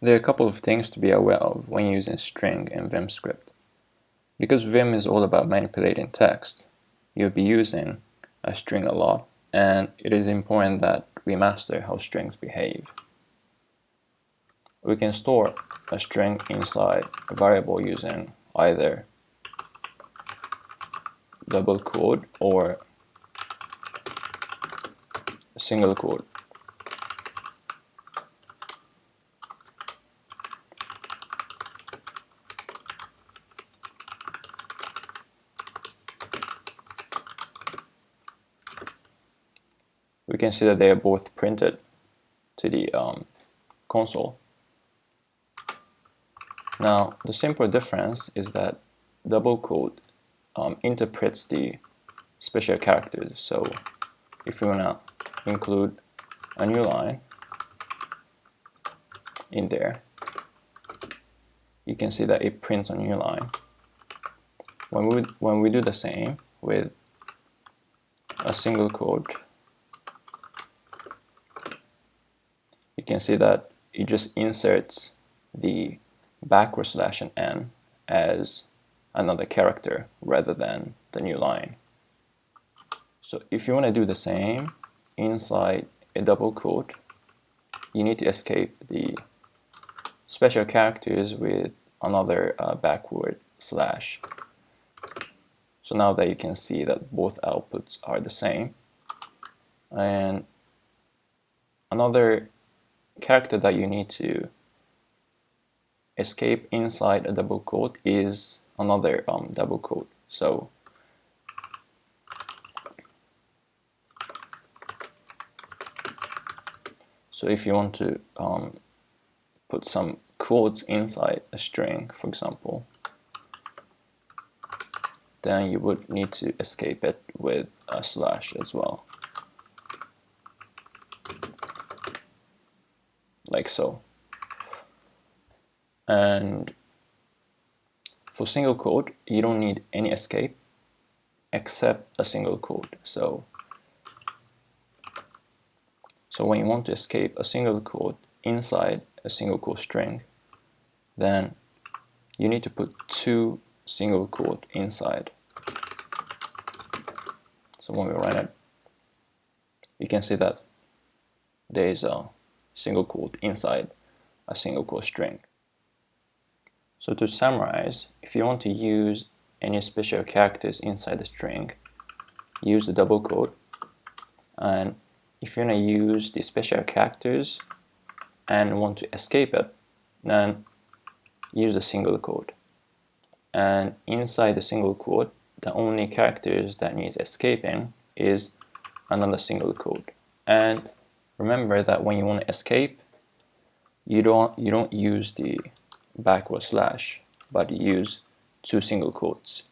There are a couple of things to be aware of when using string in Vimscript. Because Vim is all about manipulating text, you'll be using a string a lot, and it is important that we master how strings behave. We can store a string inside a variable using either double quote or a single quote. We can see that they are both printed to the console. Now, the simple difference is that double quote interprets the special characters. So if we want to include a new line in there, you can see that it prints a new line. When we do the same with a single quote, you can see that it just inserts the backward slash and n as another character rather than the new line. So if you want to do the same inside a double quote, you need to escape the special characters with another backward slash. So now that you can see that both outputs are the same. And another character that you need to escape inside a double quote is another double quote. So if you want to put some quotes inside a string, for example, then you would need to escape it with a slash as well, like so. And for single quote, you don't need any escape except a single quote. So when you want to escape a single quote inside a single quote string, then you need to put two single quote inside. So when we run it, you can see that there is a single quote inside a single quote string. So to summarize, if you want to use any special characters inside the string, use the double quote. And if you want to use the special characters and want to escape it, then use the single quote. And inside the single quote, the only characters that needs escaping is another single quote. And remember that when you want to escape, you don't use the backward slash, but you use two single quotes.